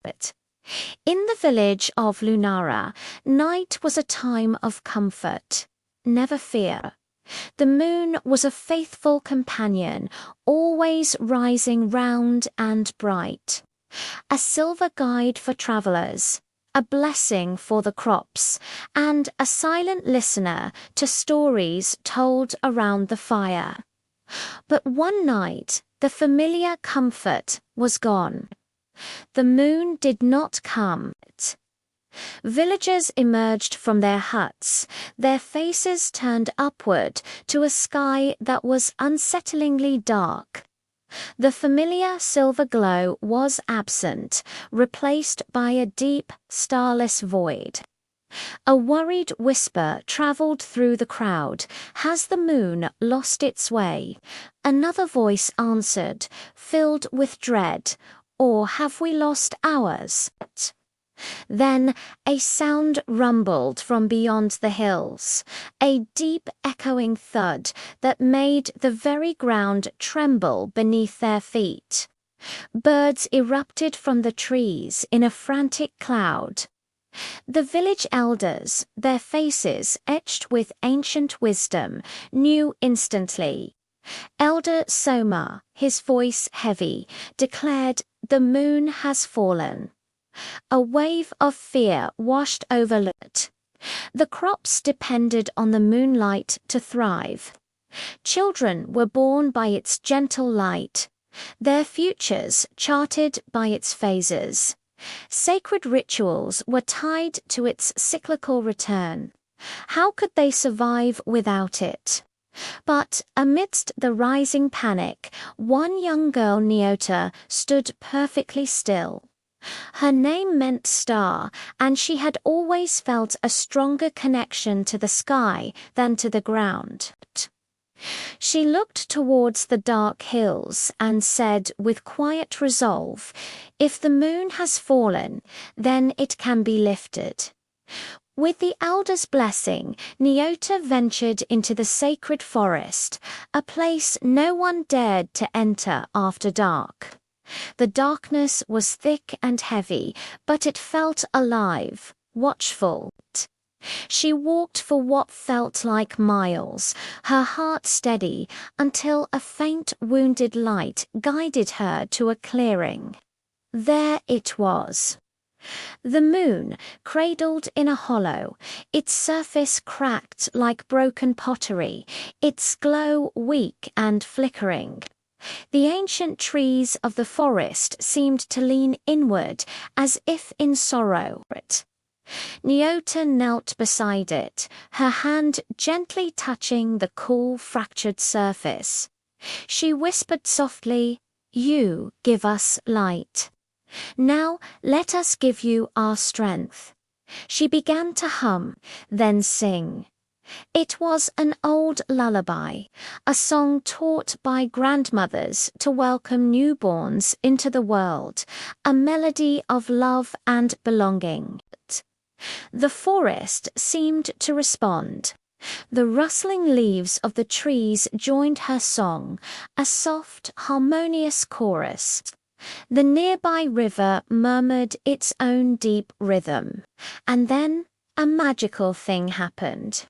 In the village of Lunara, night was a time of comfort. Never fear. The moon was a faithful companion, always rising round and bright. A silver guide for travellers, a blessing for the crops, and a silent listener to stories told around the fire. But one night, the familiar comfort was gone. The moon did not come. Villagers emerged from their huts, their faces turned upward to a sky that was unsettlingly dark. The familiar silver glow was absent, replaced by a deep, starless void. A worried whisper travelled through the crowd. Has the moon lost its way? Another voice answered, filled with dread. Or have we lost ours? Then a sound rumbled from beyond the hills, a deep echoing thud that made the very ground tremble beneath their feet. Birds erupted from the trees in a frantic cloud. The village elders, their faces etched with ancient wisdom, knew instantly. Elder Soma, his voice heavy, declared, "The moon has fallen." A wave of fear washed over Lut. The crops depended on the moonlight to thrive. Children were born by its gentle light, their futures charted by its phases. Sacred rituals were tied to its cyclical return. How could they survive without it? But amidst the rising panic, one young girl, Nyota, stood perfectly still. Her name meant star, and she had always felt a stronger connection to the sky than to the ground. She looked towards the dark hills and said with quiet resolve, "If the moon has fallen, then it can be lifted." With the elder's blessing, Nyota ventured into the sacred forest, a place no one dared to enter after dark. The darkness was thick and heavy, but it felt alive, watchful. She walked for what felt like miles, her heart steady, until a faint wounded light guided her to a clearing. There it was. The moon, cradled in a hollow, its surface cracked like broken pottery, its glow weak and flickering. The ancient trees of the forest seemed to lean inward, as if in sorrow. Nyota knelt beside it, her hand gently touching the cool, fractured surface. She whispered softly, "You give us light. Now let us give you our strength." She began to hum, then sing. It was an old lullaby, a song taught by grandmothers to welcome newborns into the world, a melody of love and belonging. The forest seemed to respond. The rustling leaves of the trees joined her song, a soft, harmonious chorus. The nearby river murmured its own deep rhythm. And then a magical thing happened.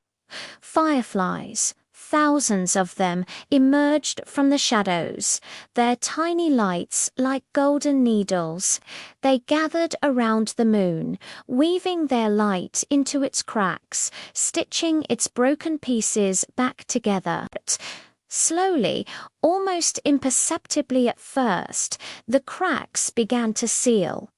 Fireflies, thousands of them, emerged from the shadows, their tiny lights like golden needles. They gathered around the moon, weaving their light into its cracks, stitching its broken pieces back together. Slowly, almost imperceptibly at first, the cracks began to seal.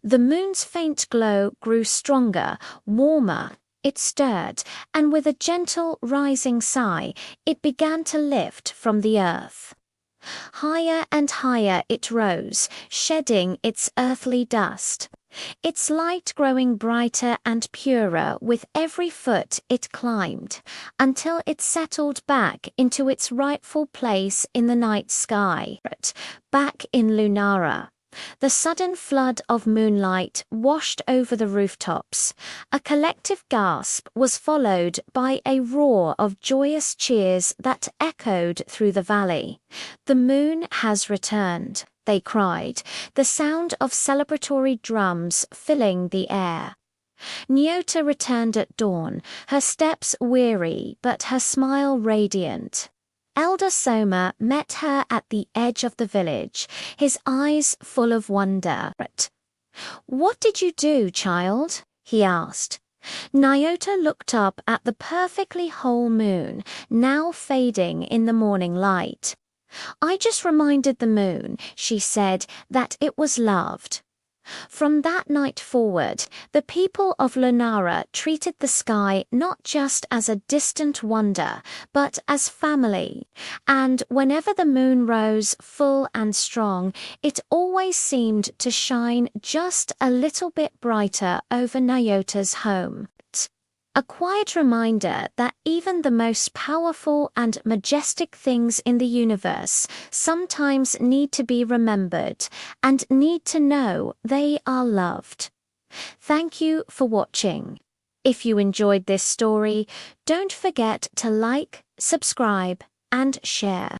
The moon's faint glow grew stronger, warmer. It stirred, and with a gentle rising sigh, it began to lift from the earth. Higher and higher it rose, shedding its earthly dust, its light growing brighter and purer with every foot it climbed, until it settled back into its rightful place in the night sky, back in Lunara. The sudden flood of moonlight washed over the rooftops. A collective gasp was followed by a roar of joyous cheers that echoed through the valley. The moon has returned. they cried, the sound of celebratory drums filling the air. Nyota returned at dawn, her steps weary but her smile radiant. Elder Soma met her at the edge of the village, his eyes full of wonder. "What did you do, child?" he asked. Nyota looked up at the perfectly whole moon, now fading in the morning light. "I just reminded the moon," she said, "that it was loved." From that night forward, the people of Lunara treated the sky not just as a distant wonder, but as family. And whenever the moon rose full and strong, it always seemed to shine just a little bit brighter over Nyota's home. A quiet reminder that even the most powerful and majestic things in the universe sometimes need to be remembered and need to know they are loved. Thank you for watching. If you enjoyed this story, don't forget to like, subscribe, and share.